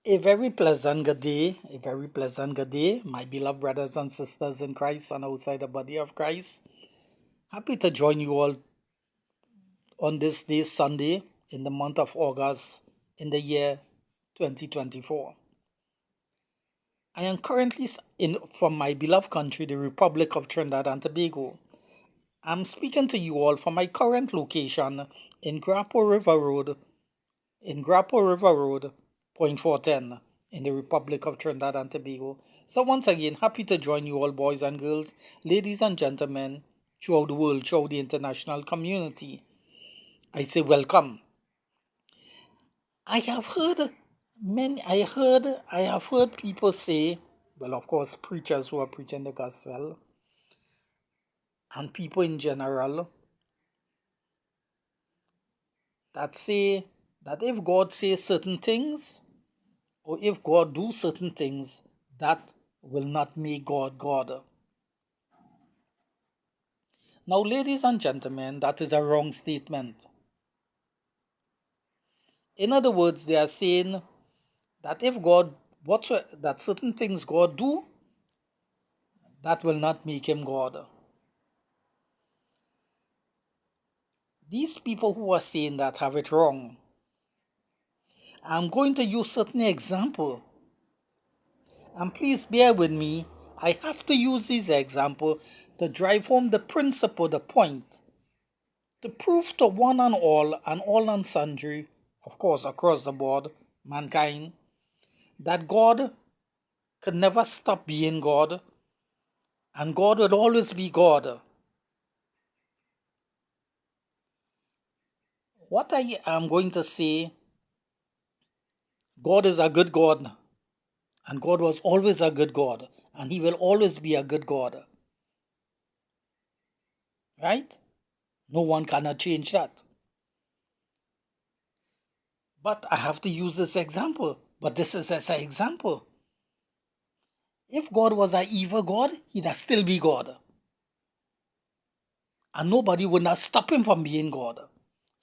A very pleasant good day, a very pleasant good day, my beloved brothers and sisters in Christ and outside the body of Christ. Happy to join you all on this day, Sunday, in the month of August, in the year 2024. I am currently from my beloved country, the Republic of Trinidad and Tobago. I'm speaking to you all from my current location in Grapple River Road, Point 410, in the Republic of Trinidad and Tobago. So once again, happy to join you all, boys and girls, ladies and gentlemen, throughout the world, throughout the international community. I say welcome. I have heard I have heard people say, well, of course, preachers who are preaching the gospel, and people in general, that say that if God says certain things, or if God do certain things, that will not make God God. Now, ladies and gentlemen, that is a wrong statement. In other words, they are saying that if God, that certain things God do, that will not make him God. These people who are saying that have it wrong. I'm going to use certain example, and please bear with me. I have to use this example to drive home the principle, the point, to prove to one and all and sundry, of course across the board, mankind, that God could never stop being God, and God will always be God. What I am going to say, God is a good God, and God was always a good God, and He will always be a good God. Right? No one cannot change that. But I have to use this example. But this is as an example. If God was an evil God, He'd still be God. And nobody would not stop Him from being God.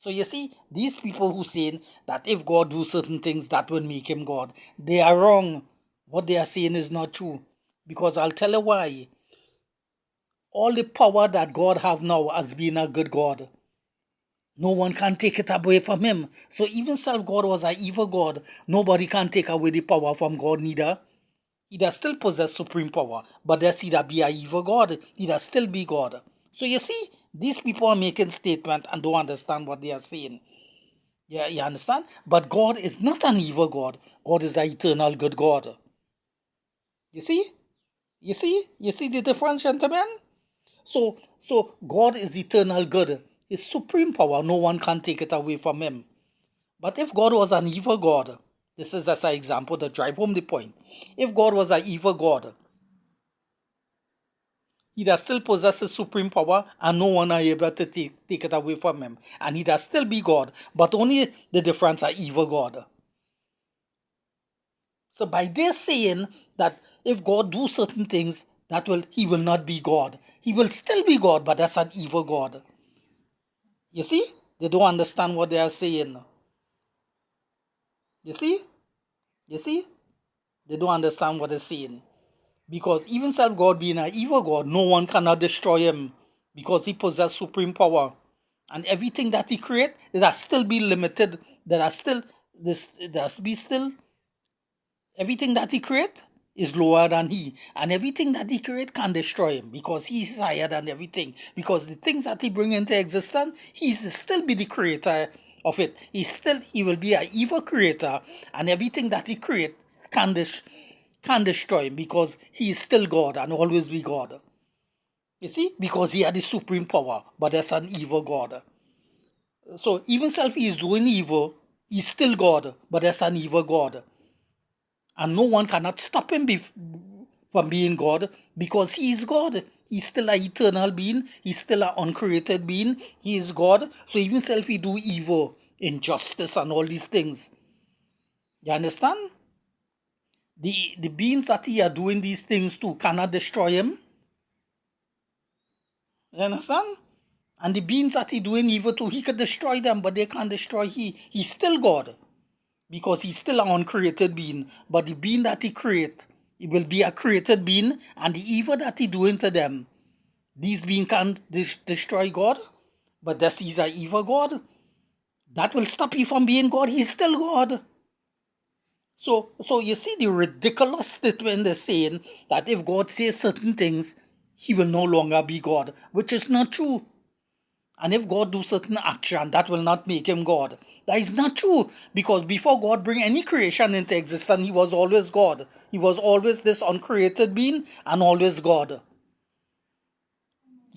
So you see, these people who say that if God do certain things, that will make him God, they are wrong. What they are saying is not true. Because I'll tell you why. All the power that God have now as being a good God, no one can take it away from him. So even self God was an evil God, nobody can take away the power from God neither. He does still possess supreme power, but does he that be a evil God? He does still be God. So you see, these people are making statements and don't understand what they are saying. Yeah, you understand? But God is not an evil God. God is an eternal good God. You see? You see? You see the difference, gentlemen? So God is eternal good. His supreme power, no one can take it away from him. But if God was an evil God, this is as an example to drive home the point. If God was an evil God, he does still possess his supreme power and no one are able to take it away from him. And he does still be God, but only the difference are evil God. So by this saying that if God do certain things, he will not be God. He will still be God, but that's an evil God. You see? They don't understand what they are saying. You see? You see? They don't understand what they're saying. Because even self God being an evil God, no one cannot destroy him because he possesses supreme power. And everything that he create, that still be limited, that are still this that be still everything that he create is lower than he. And everything that he create can destroy him because he is higher than everything. Because the things that he bring into existence, he still be the creator of it. He will be an evil creator, and everything that he create can destroy him because he is still God and always be God. You see? Because he had the supreme power, but that's an evil God. So even self he is doing evil, he's still God, but that's an evil God. And no one cannot stop him from being God because he is God. He's still an eternal being. He's still an uncreated being. He is God. So even self he do evil, injustice and all these things. You understand? The beings that he are doing these things to cannot destroy him. You understand? And the beings that he doing evil to, he could destroy them, but they can't destroy he. He's still God. because he's still an uncreated being. But the being that he create, it will be a created being, and the evil that he doing to them, these beings can't destroy God, but this is an evil God. That will stop you from being God. He's still God. So you see the ridiculous statement they're saying that if God says certain things, he will no longer be God, which is not true. And if God do certain action, that will not make him God. That is not true, because before God bring any creation into existence, he was always God. He was always this uncreated being and always God.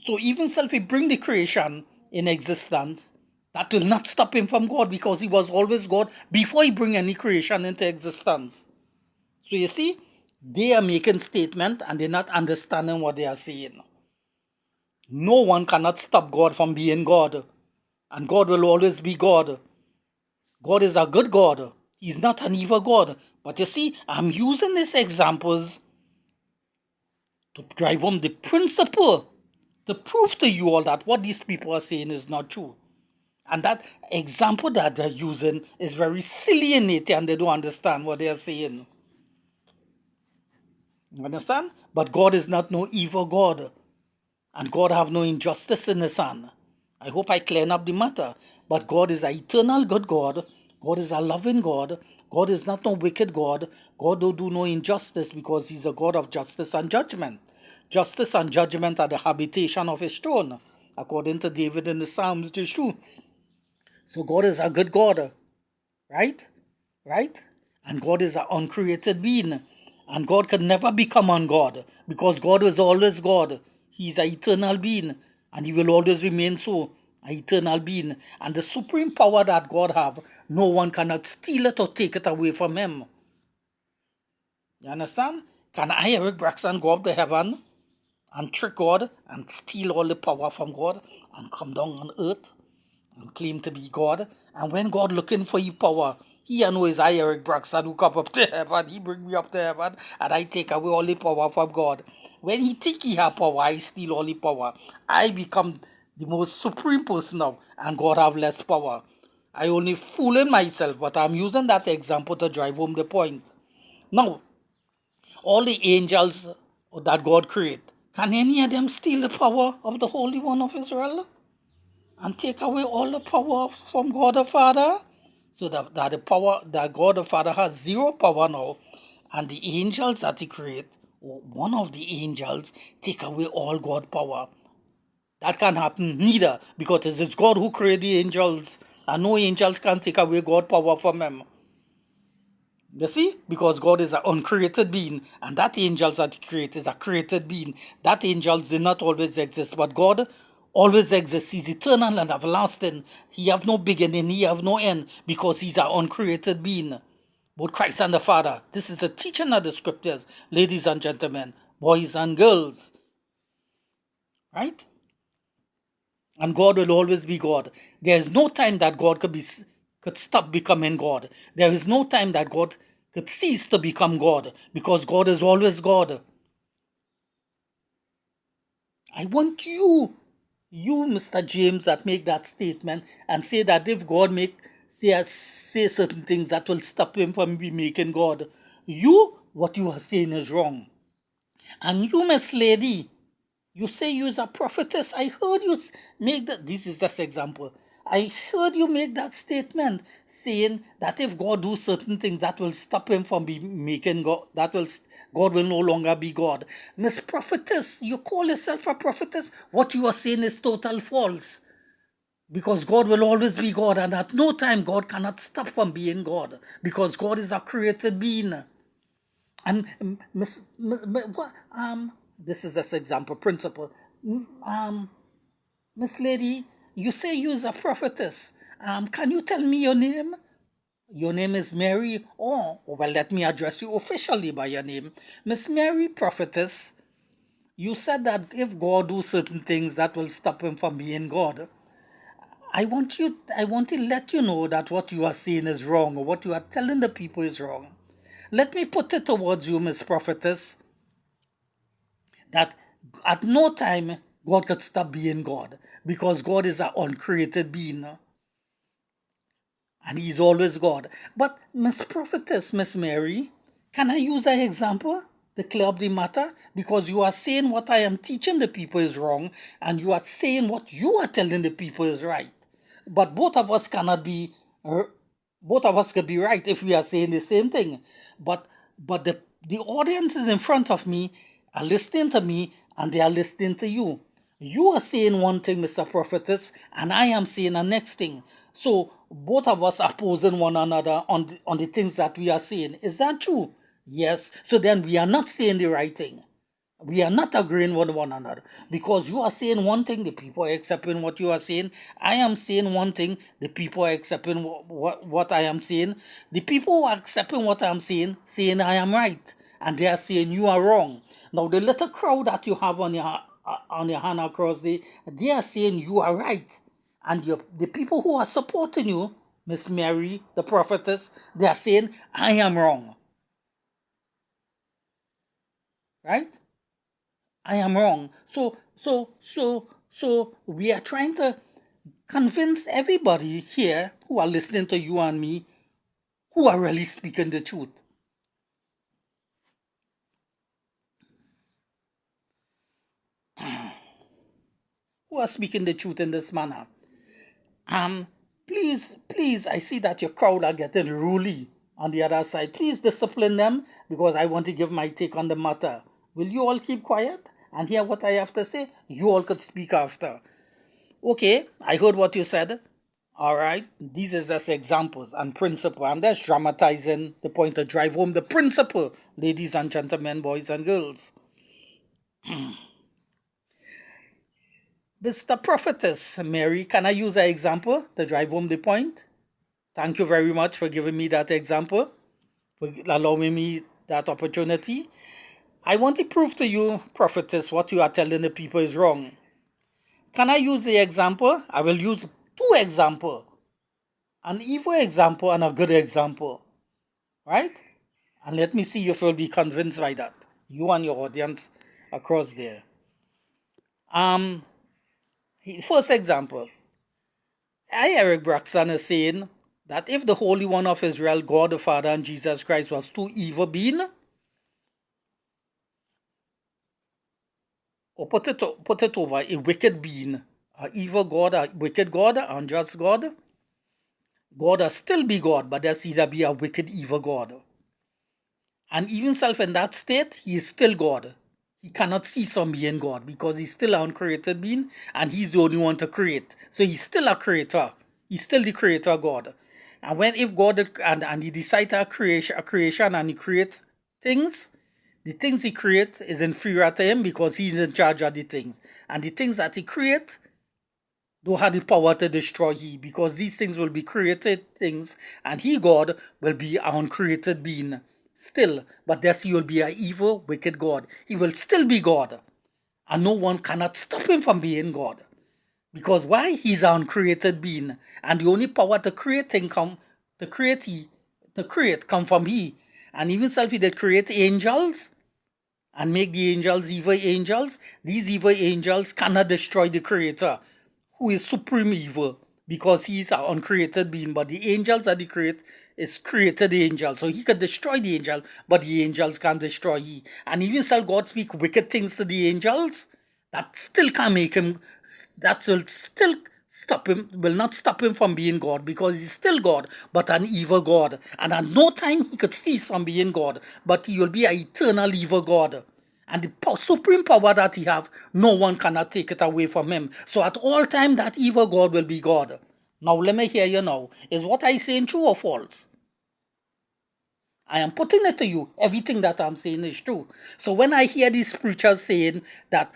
So even if he bring the creation in existence, that will not stop him from God, because he was always God before he bring any creation into existence. So you see, they are making statement and they're not understanding what they are saying. No one cannot stop God from being God. And God will always be God. God is a good God. He's not an evil God. But you see, I'm using these examples to drive home the principle, to prove to you all that what these people are saying is not true. And that example that they're using is very silly in nature, and they don't understand what they are saying. You understand? But God is not no evil God. And God have no injustice in his hand. I hope I clear up the matter. But God is an eternal good God. God is a loving God. God is not no wicked God. God don't do no injustice, because he's a God of justice and judgment. Justice and judgment are the habitation of his throne. According to David in the Psalms, it is true. So God is a good God. Right? Right? And God is an uncreated being. And God can never become ungod, because God is always God. He is an eternal being, and he will always remain so, an eternal being. And the supreme power that God have, no one cannot steal it or take it away from him. You understand? Can I, Eric Braxton, go up to heaven and trick God and steal all the power from God and come down on earth and claim to be God? And when God looking for your power, he know is I, Eric Braxton, who come up to heaven. He bring me up to heaven, and I take away all the power from God. When he think he have power, I steal all the power. I become the most supreme person now, and God have less power. I only fooling myself, but I'm using that example to drive home the point. Now, all the angels that God create, can any of them steal the power of the Holy One of Israel and take away all the power from God the Father? So that the power that God the Father has zero power now, and the angels that he create, or one of the angels, take away all God power. That can't happen neither, because it is God who created the angels, and no angels can take away God power from him. You see? Because God is an uncreated being, and that angels that he created is a created being. That angels did not always exist, but God always exists. He's eternal and everlasting. He have no beginning, he have no end, because he's an uncreated being. Both Christ and the Father. This is the teaching of the scriptures, ladies and gentlemen, boys and girls. Right? And God will always be God. There is no time that God could stop becoming God. There is no time that God could cease to become God, because God is always God. I want you, Mr. James, that make that statement and say that if God say certain things that will stop him from making God, what you are saying is wrong. And you, Miss Lady, you say you're a prophetess. I heard you make that. This is just example. I heard you make that statement saying that if God do certain things, that will stop him from making God. God will no longer be God. Miss Prophetess, you call yourself a prophetess. What you are saying is total false. Because God will always be God, and at no time God cannot stop from being God, because God is a created being. And this is just example principle. Miss Lady, you say you is a prophetess. Can you tell me your name? Your name is Mary. Oh, well, let me address you officially by your name, Miss Mary, prophetess. You said that if God do certain things, that will stop him from being God. I want to let you know that what you are saying is wrong, or what you are telling the people is wrong. Let me put it towards you, Miss Prophetess, that at no time God could stop being God, because God is an uncreated being. and he's always God. But Miss Prophetess, Miss Mary, can I use that example to clear up the matter? Because you are saying what I am teaching the people is wrong, and you are saying what you are telling the people is right. But both of us cannot be, both of us could be right if we are saying the same thing. But the audience is in front of me, are listening to me, and they are listening to you. You are saying one thing, Mr. Prophetess, and I am saying the next thing. So both of us are opposing one another on the things that we are saying. Is that true? Yes. So then we are not saying the right thing. We are not agreeing with one another because you are saying one thing, the people are accepting what you are saying. I am saying one thing, the people are accepting what I am saying. The people who are accepting what I am saying I am right, and they are saying you are wrong. Now the little crowd that you have on your hand across they are saying you are right, and the people who are supporting you, Miss Mary, the prophetess, they are saying I am wrong, right? I am wrong. So we are trying to convince everybody here who are listening to you and me who are really speaking the truth. Who are speaking the truth in this manner. And please, I see that your crowd are getting ruly on the other side. Please discipline them because I want to give my take on the matter. Will you all keep quiet and hear what I have to say? You all could speak after. Okay, I heard what you said. All right, these are just examples and principle. I'm just dramatizing the point to drive home the principle, ladies and gentlemen, boys and girls. Mr. Prophetess Mary, can I use an example to drive home the point? Thank you very much for giving me that example, for allowing me that opportunity. I want to prove to you, Prophetess, what you are telling the people is wrong. Can I use the example? I will use two examples. An evil example and a good example. Right? And let me see if you'll be convinced by that. You and your audience across there. Um, First example. Eric Braxton is saying that if the Holy One of Israel, God the Father, and Jesus Christ was two evil beings, or put it over a wicked being, a evil God, a wicked God, an unjust God, God will still be God, but there's either be a wicked evil God. And even self in that state, he is still God. He cannot cease from being God because he's still an uncreated being and he's the only one to create. So he's still a creator. He's still the creator God. And when if God and he decides a creation and he creates things, the things he creates is inferior to him because he's in charge of the things. And the things that he creates don't have the power to destroy he because these things will be created things and he, God, will be an uncreated being. Still, but thus he will be an evil, wicked God. He will still be God. And no one cannot stop him from being God. Because why? He's an uncreated being. And the only power to create thing come from he. And even self he did create angels and make the angels evil angels. These evil angels cannot destroy the creator, who is supreme evil, because he is an uncreated being. But the angels that he created the angels. So he could destroy the angel, but the angels can't destroy he. And even shall God speak wicked things to the angels, that still can't make him, that will still will not stop him from being God, because he's still God, but an evil God. And at no time he could cease from being God, but he will be an eternal evil God. And the supreme power that he have, no one cannot take it away from him. So at all time, that evil God will be God. Now let me hear you now. Is what I saying true or false? I am putting it to you. Everything that I'm saying is true. So when I hear these preachers saying that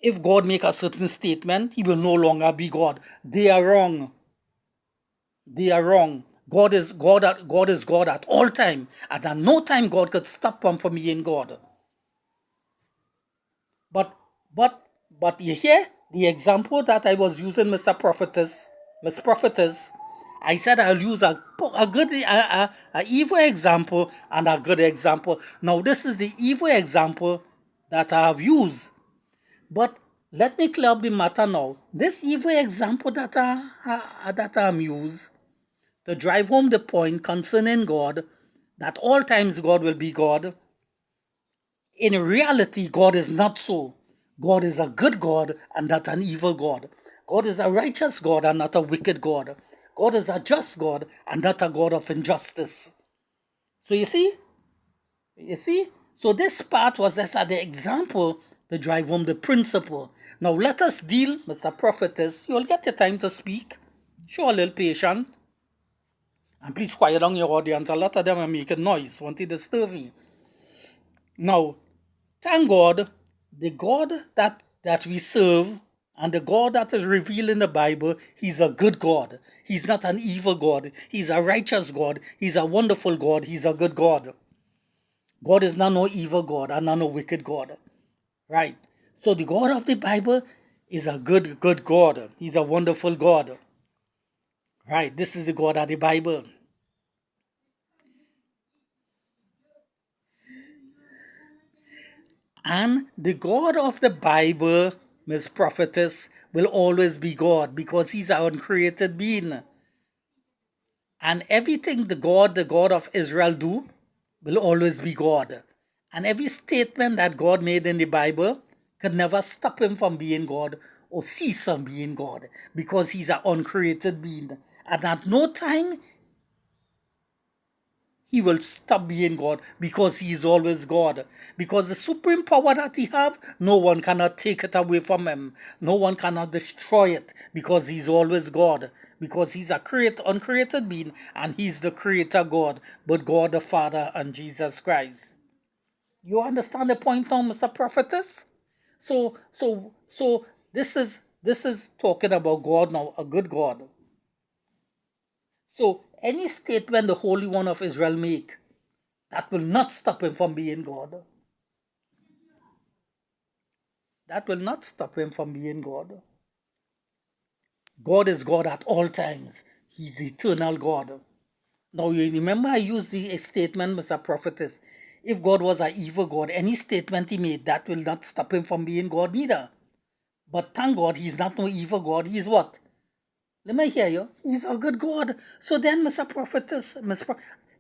if God make a certain statement, he will no longer be God, they are wrong. They are wrong. God is God at all time. And at no time God could stop him from being God. But but but you hear the example that I was using, Miss Prophetess. I said I'll use a good a evil example and a good example. Now this is the evil example that I have used. But let me clear up the matter now. This evil example that I'm used to drive home the point concerning God, that all times God will be God. In reality, God is not so. God is a good God and not an evil God. God is a righteous God and not a wicked God. God is a just God and not a God of injustice. So you see? So this part was just an example to drive home the principle. Now let us deal, Mr. Prophetess. You'll get your time to speak. Show a little patience. And please quiet down your audience. A lot of them are making noise, want to disturb me. Now, thank God, the God that we serve and the God that is revealed in the Bible, He's a good God. He's not an evil God. He's a righteous God. He's a wonderful God. He's a good God. God is not no evil God and not no wicked God. Right. So the God of the Bible is a good God. He's a wonderful God. Right. This is the God of the Bible. And the God of the Bible, Miss Prophetess, will always be God because He's our uncreated being. And everything the God of Israel do will always be God. And every statement that God made in the Bible could never stop Him from being God or cease from being God because He's an uncreated being. And at no time He will stop being God because He is always God. Because the supreme power that He have, no one cannot take it away from Him. No one cannot destroy it because He's always God. Because He's a uncreated being and He's the creator God, but God the Father and Jesus Christ. You understand the point now, Mr. Prophetess? So this is talking about God now, a good God. So any statement the Holy One of Israel make, that will not stop Him from being God. That will not stop Him from being God. God is God at all times. He's the eternal God. Now you remember I used the statement, Mr. Prophetess. If God was an evil God, any statement He made, that will not stop Him from being God neither. But thank God He's not no evil God. He's what? Let me hear you. He's a good God. So then, Mr. Prophetess,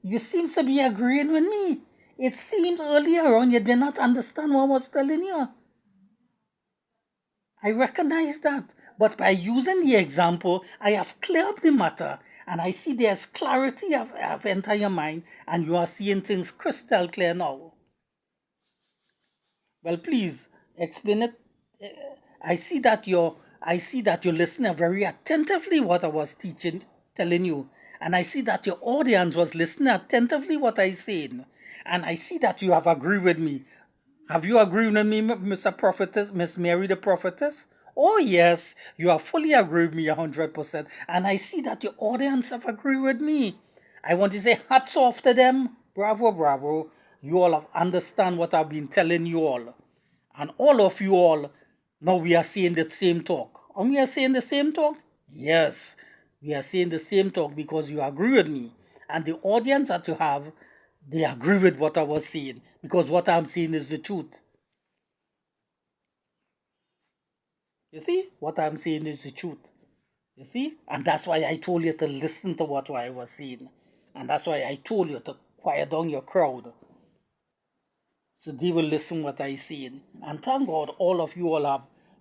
you seem to be agreeing with me. It seemed earlier on you did not understand what I was telling you. I recognize that. But by using the example, I have cleared up the matter and I see there's clarity of entered your mind and you are seeing things crystal clear now. Well, please explain it. I see that you're listening very attentively what I was telling you. And I see that your audience was listening attentively what I said. And I see that you have agreed with me. Have you agreed with me, Mr. Prophetess, Miss Mary the Prophetess? Oh yes, you have fully agreed with me 100%. And I see that your audience have agreed with me. I want to say hats off to them. Bravo, bravo. You all have understand what I've been telling you all. And all of you all, now we are saying the same talk. And we are saying the same talk? Yes, we are saying the same talk because you agree with me. And the audience that you have, they agree with what I was saying because what I'm saying is the truth. You see, what I'm saying is the truth. You see, and that's why I told you to listen to what I was saying. And that's why I told you to quiet down your crowd. So they will listen what I saying. And thank God all of you all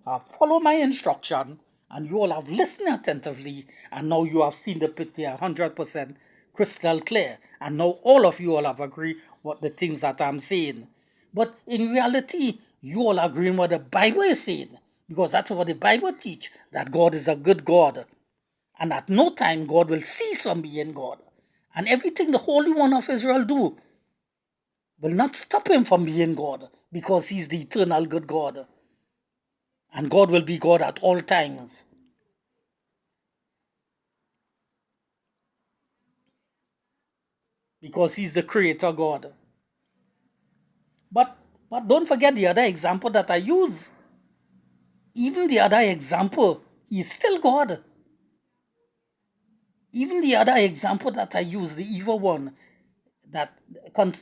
have followed my instruction and you all have listened attentively and now you have seen the picture 100% crystal clear. And now all of you all have agreed what the things that I'm saying. But in reality, you all agreeing what the Bible is saying. Because that's what the Bible teach, that God is a good God. And at no time God will cease from being God. And everything the Holy One of Israel do will not stop Him from being God because He's the eternal good God. And God will be God at all times. Because He's the creator God. But don't forget the other example that I use. Even the other example, He's still God. Even the other example that I use, the evil one, that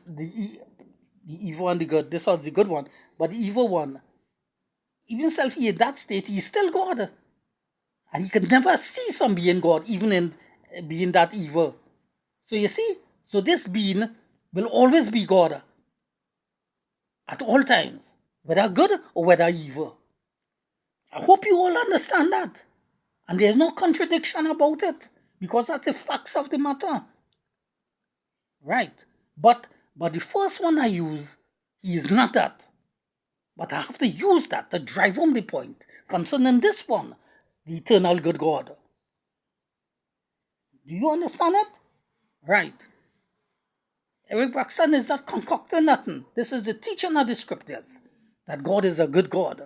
the evil and the good, this was the good one, but the evil one, even in that state, He's still God. And He can never cease from being God, even in being that evil. So you see, so this being will always be God at all times, whether good or whether evil. I hope you all understand that. And there's no contradiction about it, because that's the facts of the matter. Right. But the first one I use, he is not that. But I have to use that to drive home the point concerning this one, the eternal good God. Do you understand it? Right. Eric Braxton is not concocting nothing. This is the teaching of the scriptures, that God is a good God.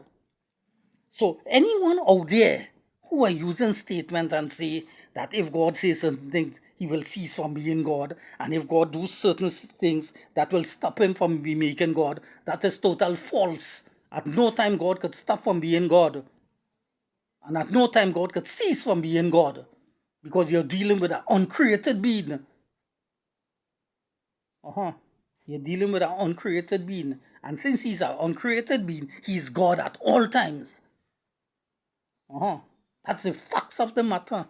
So anyone out there who are using statements and say that if God says certain things, he will cease from being God, and if God does certain things that will stop him from being making God, that is total false. At no time God could stop from being God, and at no time God could cease from being God, because you're dealing with an uncreated being. You're dealing with an uncreated being, and since he's an uncreated being, he's God at all times. That's the facts of the matter.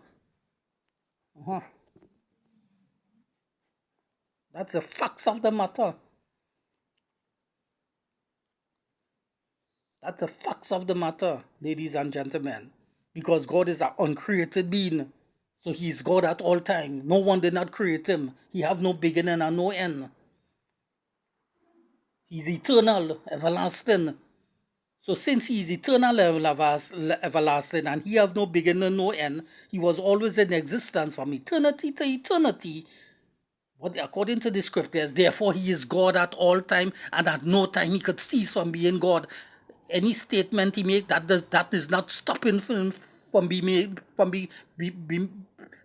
That's the facts of the matter. That's the facts of the matter, ladies and gentlemen. Because God is an uncreated being. So he is God at all time. No one did not create him. He have no beginning and no end. He's eternal, everlasting. So since he is eternal, everlasting, and he have no beginning, no end, he was always in existence from eternity to eternity. But according to the scriptures, therefore he is God at all time, and at no time he could cease from being God. Any statement he make that is not stopping him from being made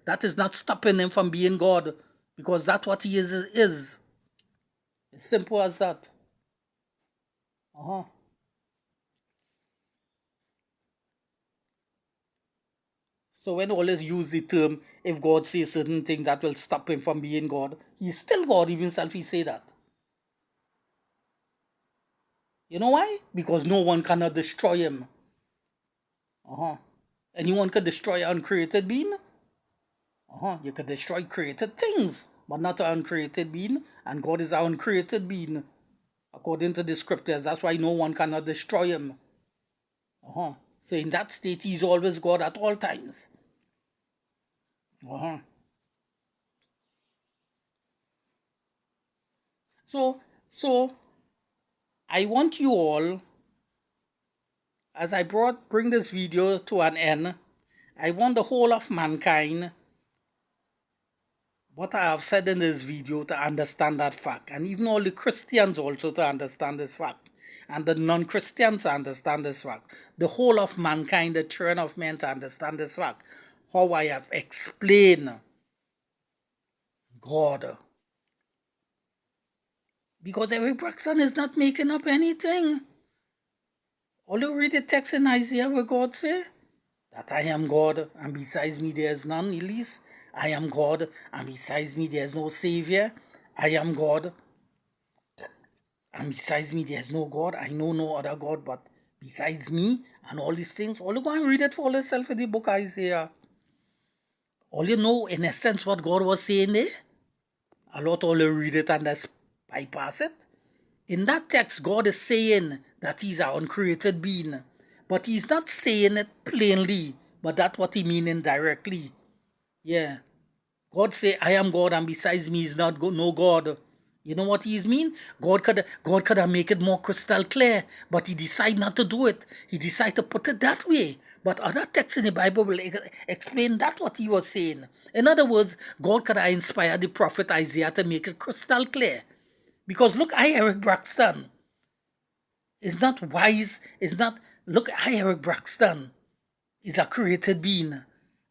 that is not stopping him from being God, because that's what he is. It's simple as that. So when always use the term, if God says certain thing that will stop him from being God, he's still God. Even himself he say that. You know why? Because no one cannot destroy him. Anyone could destroy an uncreated being. You could destroy created things, but not an uncreated being. And God is an uncreated being, according to the scriptures. That's why no one cannot destroy him. So in that state, he's always God at all times. So I want you all, as I bring this video to an end, I want the whole of mankind, what I have said in this video, to understand that fact, and even all the Christians also to understand this fact, and the non-Christians to understand this fact, the whole of mankind, the children of men, to understand this fact, how I have explained God. Because Eric Braxton is not making up anything. All you read the text in Isaiah where God say that I am God, and besides me there is none, Elise. I am God, and besides me there is no Savior. I am God, and besides me there is no God. I know no other God but besides me, and all these things. All you go and read it for yourself in the book Isaiah. All you know, in essence, what God was saying there. A lot all you read it and just bypass it. In that text, God is saying that he's an uncreated being. But he's not saying it plainly, but that's what he means indirectly. Yeah. God say, I am God, and besides me is not no God. You know what he mean? God could have made it more crystal clear, but he decided not to do it. He decided to put it that way. But other texts in the Bible will explain that what he was saying. In other words, God could have inspired the prophet Isaiah to make it crystal clear. Because look, Eric Braxton is not wise, look, Eric Braxton is a created being.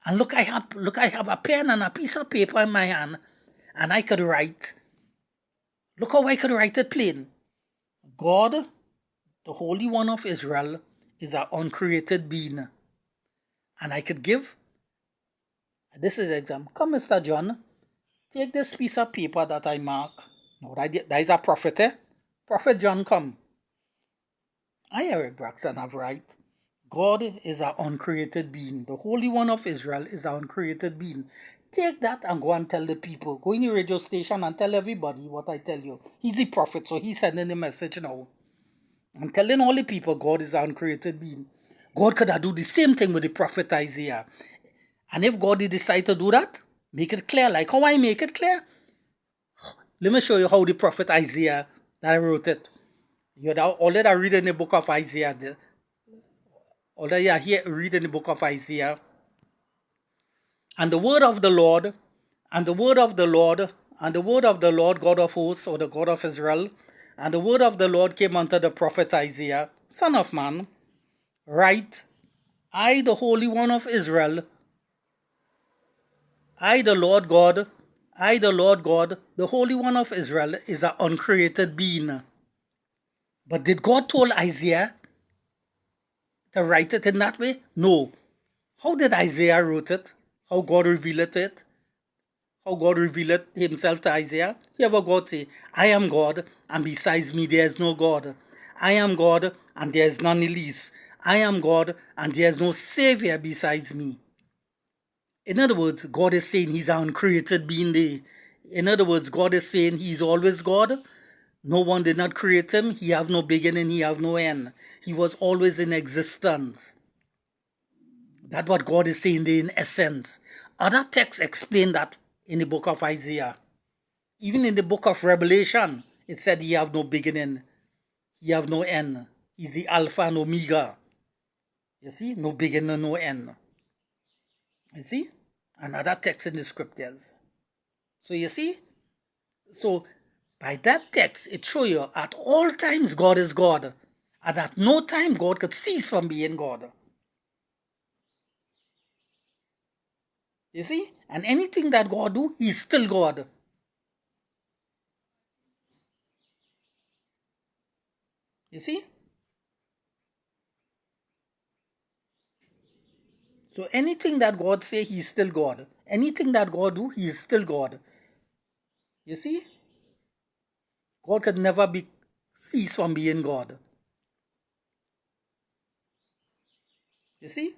And look, I have a pen and a piece of paper in my hand, and I could write. Look how I could write it plain. God, the Holy One of Israel, is an uncreated being. And I could give, this is an example. Come, Mr. John, take this piece of paper that I mark. No, that is a prophet, eh? Prophet John, come. I, Eric Braxton, have right. God is an uncreated being. The Holy One of Israel is an uncreated being. Take that and go and tell the people. Go in the radio station and tell everybody what I tell you. He's the prophet, so he's sending the message now. I'm telling all the people God is an uncreated being. God could have do the same thing with the prophet Isaiah. And if God did decide to do that, make it clear. Like how I make it clear. Let me show you how the prophet Isaiah that I wrote it. You already read in the book of Isaiah. Already here read in the book of Isaiah. And the word of the Lord, and the word of the Lord, and the word of the Lord God of hosts, or the God of Israel, and the word of the Lord came unto the prophet Isaiah, Son of man, write, I, the Holy One of Israel, I, the Lord God, the Holy One of Israel, is an uncreated being. But did God told Isaiah to write it in that way? No. How did Isaiah wrote it? How God revealed it? How God revealed himself to Isaiah? Hear what God say, I am God, and besides me there is no God. I am God, and there is none least. I am God, and there is no Savior besides me. In other words, God is saying he's an uncreated being there. In other words, God is saying he's always God. No one did not create him. He have no beginning, he have no end. He was always in existence. That's what God is saying there in essence. Other texts explain that in the book of Isaiah. Even in the book of Revelation, it said he have no beginning, he have no end. He's the Alpha and Omega. You see, no beginning, no end. You see, another text in the scriptures. So you see, so by that text, it shows you at all times God is God, and at no time God could cease from being God. You see, and anything that God do, he's still God. You see? So anything that God say, he's still God. Anything that God do, he is still God. You see? God could never be cease from being God. You see?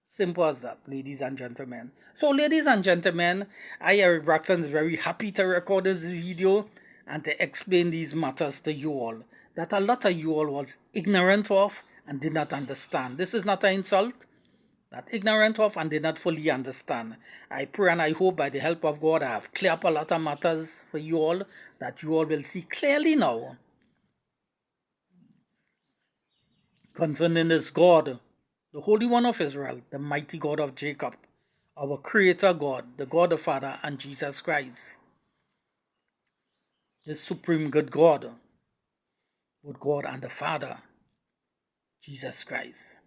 Simple as that, ladies and gentlemen. So, ladies and gentlemen, I, Eric Braxton, is very happy to record this video and to explain these matters to you all that a lot of you all was ignorant of and did not understand. This is not an insult. That ignorant of and did not fully understand. I pray and I hope by the help of God I have cleared up a lot of matters for you all that you all will see clearly now concerning this God, the Holy One of Israel, the mighty God of Jacob, our Creator God, the God the Father, and Jesus Christ, the supreme good God and the Father, Jesus Christ.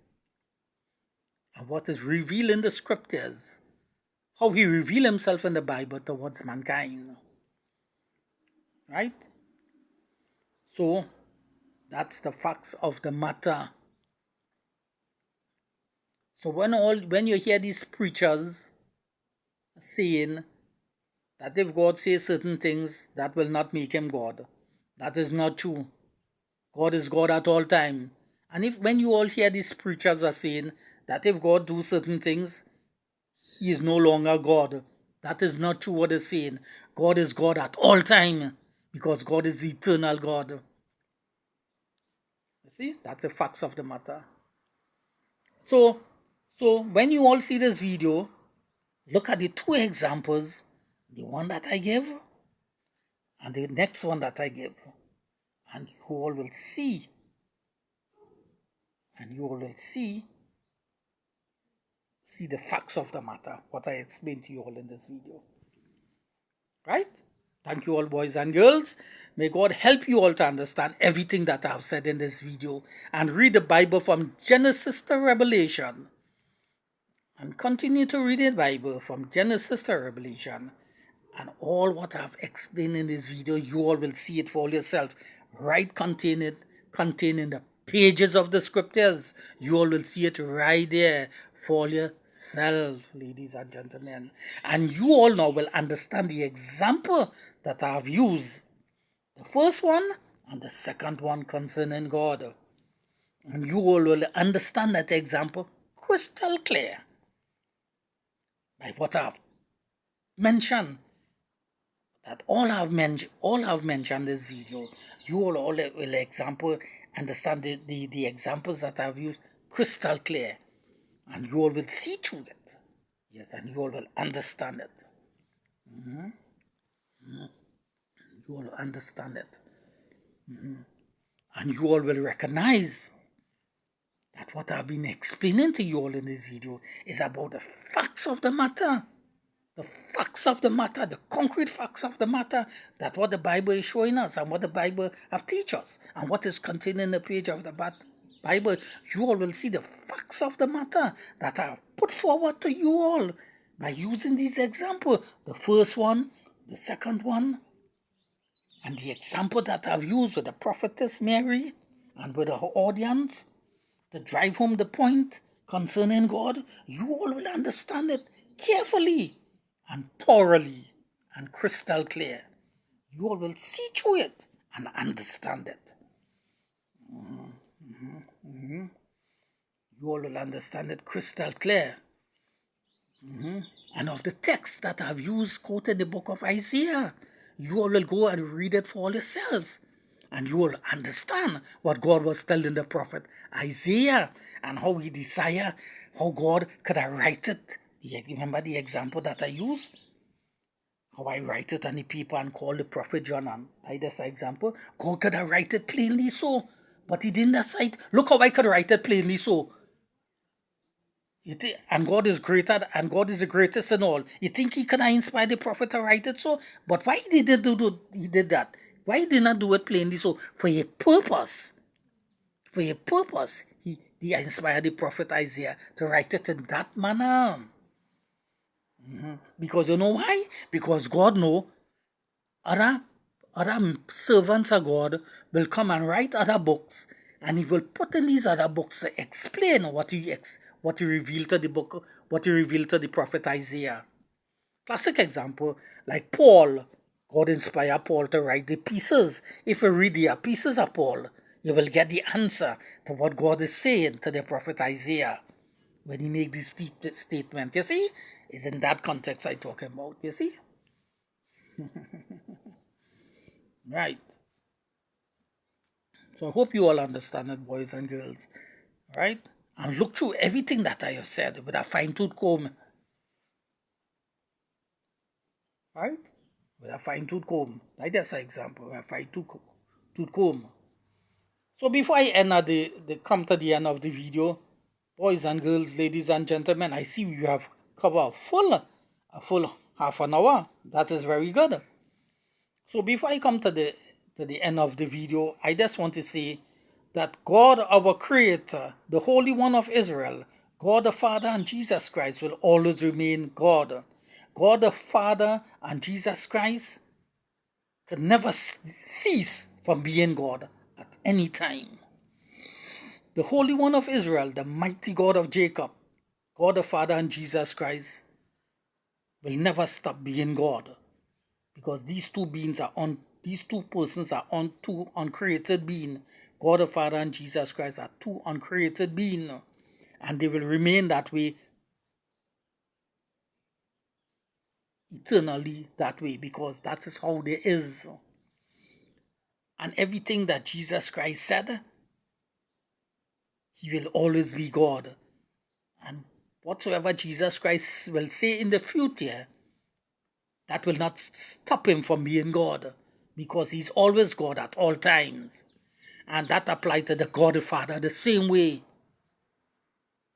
And what is revealed in the scriptures, how he revealed himself in the Bible towards mankind. Right? So, that's the facts of the matter. So when you hear these preachers saying that if God says certain things, that will not make him God, that is not true. God is God at all time. And when you all hear these preachers are saying that if God do certain things, he is no longer God, that is not true what they're saying. God is God at all time because God is the eternal God. You see, that's the facts of the matter. So when you all see this video, look at the two examples, the one that I give and the next one that I give, and you all will see, see the facts of the matter, what I explained to you all in this video. Right? Thank you all, boys and girls. May God help you all to understand everything that I've said in this video and read the Bible from Genesis to Revelation. And continue to read the Bible from Genesis to Revelation. And all what I've explained in this video, you all will see it for yourself. Right containing the pages of the scriptures. You all will see it right there for yourself, ladies and gentlemen. And you all now will understand the example that I've used. The first one and the second one concerning God. And you all will understand that example crystal clear by what I've mentioned, that all I've mentioned this video, you all will example understand the examples that I've used crystal clear, and you all will see through it. Yes, and you all will understand it. You all understand it. And you all will recognize that what I've been explaining to you all in this video is about the facts of the matter. The facts of the matter, the concrete facts of the matter, that what the Bible is showing us and what the Bible have teach us and what is contained in the page of the Bible. You all will see the facts of the matter that I have put forward to you all by using these examples. The first one, the second one, and the example that I've used with the prophetess Mary and with her audience to drive home the point concerning God. You all will understand it carefully and thoroughly and crystal clear. You all will see through it and understand it. You all will understand it crystal clear. And of the text that I've used quoted the book of Isaiah, you all will go and read it for yourself. And you will understand what God was telling the prophet Isaiah and how he desired, how God could have write it. Remember the example that I used? How I write it on the paper and call the prophet John on. Like this example. God could have write it plainly so. But he didn't decide, look how I could write it plainly so. And God is greater, and God is the greatest in all. You think he could have inspired the prophet to write it so? But why did he did that? Why did not do it plainly so? For a purpose. For a purpose, he inspired the prophet Isaiah to write it in that manner. Because you know why? Because God knows other servants of God will come and write other books, and he will put in these other books to explain what he revealed to the book, what he revealed to the prophet Isaiah. Classic example, like Paul. God inspired Paul to write the pieces. If you read the pieces of Paul, you will get the answer to what God is saying to the prophet Isaiah when he made this statement. You see? It's in that context I talk about. You see? Right. So I hope you all understand it, boys and girls. Right? And look through everything that I have said with a fine-tooth comb. Right? With a fine-tooth comb. Like that's an example, with a fine-tooth comb. So before I come to the end of the video, boys and girls, ladies and gentlemen, I see you have covered a full half an hour. That is very good. So before I come to the end of the video, I just want to say that God, our Creator, the Holy One of Israel, God the Father and Jesus Christ will always remain God. God the Father and Jesus Christ could never cease from being God at any time. The Holy One of Israel, the mighty God of Jacob, God the Father and Jesus Christ will never stop being God, because these two persons are two uncreated beings. God the Father and Jesus Christ are two uncreated beings, and they will remain that way eternally, that way, because that is how there is. And everything that Jesus Christ said, he will always be God. And whatsoever Jesus Christ will say in the future, that will not stop him from being God, because he's always God at all times. And that applies to the God the Father the same way.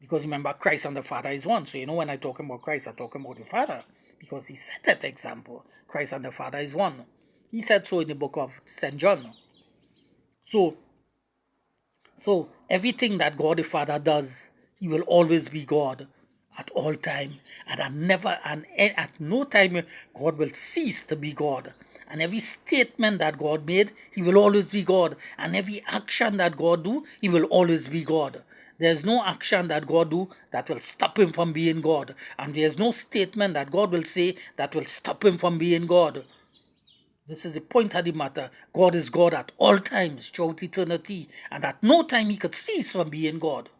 Because remember, Christ and the Father is one. So when I talk about Christ, I talk about the Father, because he set that example. Christ and the Father is one. He said so in the book of St. John. So everything that God the Father does, he will always be God at all time, and at no time God will cease to be God. And every statement that God made, he will always be God. And every action that God do, he will always be God. There's no action that God do that will stop him from being God. And there's no statement that God will say that will stop him from being God. This is the point of the matter. God is God at all times throughout eternity, and at no time he could cease from being God.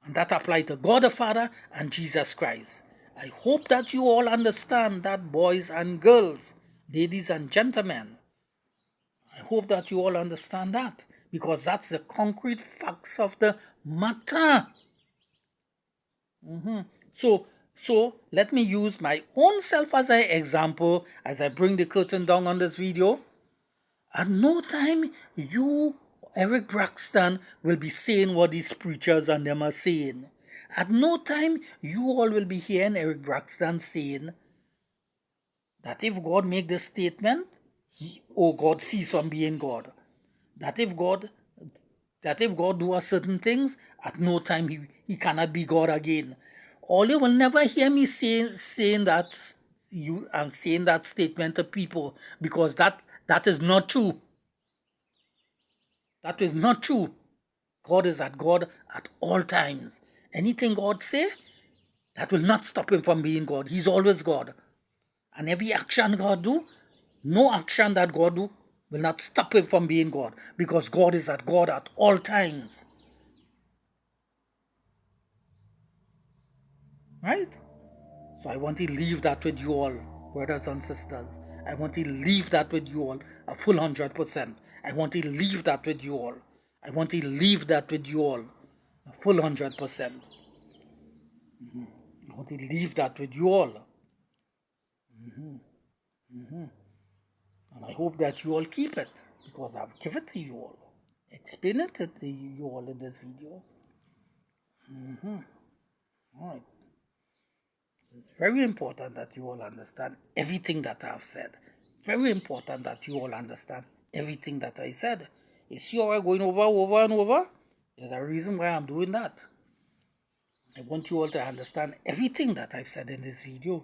And that applies to God the Father and Jesus Christ. I hope that you all understand that, boys and girls, ladies and gentlemen. I hope that you all understand that, because that's the concrete facts of the matter. So let me use my own self as an example as I bring the curtain down on this video. At no time you, Eric Braxton, will be saying what these preachers and them are saying. At no time you all will be hearing Eric Braxton saying that if God make this statement, God cease from being God. That if God do a certain things, at no time he cannot be God again. All you will never hear me saying that saying that statement to people, because that is not true. That is not true. God is God at all times. Anything God say, that will not stop him from being God. He's always God. And every action God do, no action that God do will not stop him from being God, because God is God at all times. Right? So I want to leave that with you all, brothers and sisters. I want to leave that with you all a full 100%. I want to leave that with you all. I want to leave that with you all a full 100%. I want to leave that with you all. And I hope that you all keep it, because I've given it to you all. Explain it to you all in this video. All right. So it's very important that you all understand everything that I've said. Very important that you all understand everything that I said. You see how I'm going over and over? There's a reason why I'm doing that. I want you all to understand everything that I've said in this video.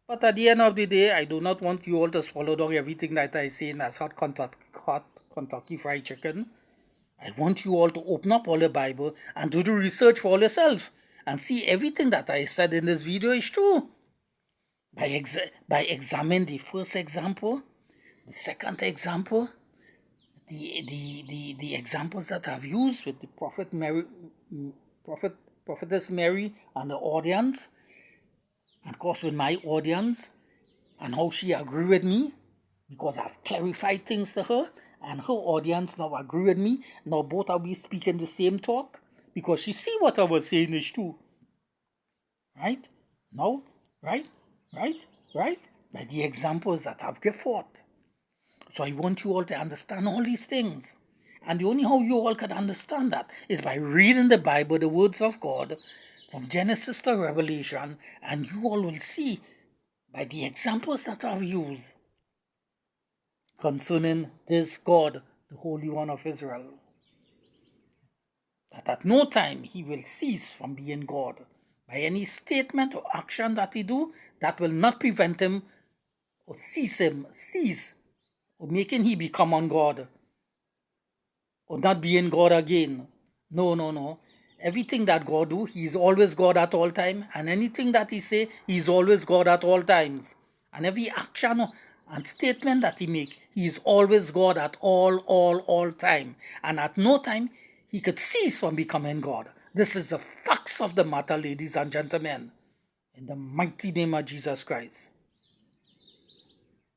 But at the end of the day, I do not want you all to swallow down everything that I say as hot Kentucky Fried Chicken. I want you all to open up all the Bible and do the research for yourself and see everything that I said in this video is true. By examining the first example, the second example, the examples that I've used with the prophetess Mary and the audience, and of course with my audience, and how she agreed with me, because I've clarified things to her, and her audience now agree with me. Now both are we speaking the same talk, because she see what I was saying is true. Right? Now, right? By the examples that I've given forth. So I want you all to understand all these things. And the only how you all can understand that is by reading the Bible, the words of God, from Genesis to Revelation, and you all will see by the examples that I've used concerning this God, the Holy One of Israel, that at no time he will cease from being God. By any statement or action that he do, that will not prevent him or cease or making he become ungod or not being God again. No. Everything that God do, he is always God at all time, and anything that he say, he is always God at all times. And every action and statement that he make, he is always God at all time. And at no time he could cease from becoming God. This is the facts of the matter, ladies and gentlemen, in the mighty name of Jesus Christ.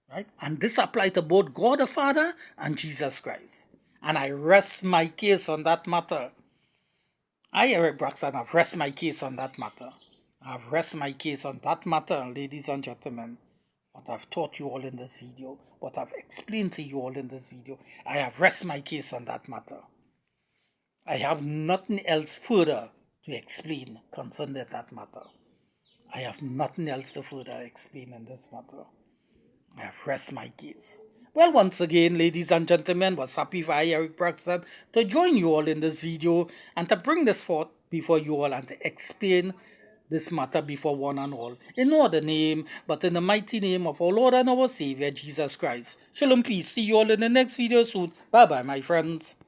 Right? And this applies to both God the Father and Jesus Christ. And I rest my case on that matter. I, Eric Braxton, have rest my case on that matter. I've rest my case on that matter, ladies and gentlemen. What I've taught you all in this video, what I've explained to you all in this video, I have rest my case on that matter. I have nothing else further to explain concerning that matter. I have nothing else to further explain in this matter. I have rest my case. Well, once again, ladies and gentlemen, was happy for Eric Braxton to join you all in this video and to bring this forth before you all and to explain this matter before one and all. In no other name, but in the mighty name of our Lord and our Savior, Jesus Christ. Shalom, peace. See you all in the next video soon. Bye-bye, my friends.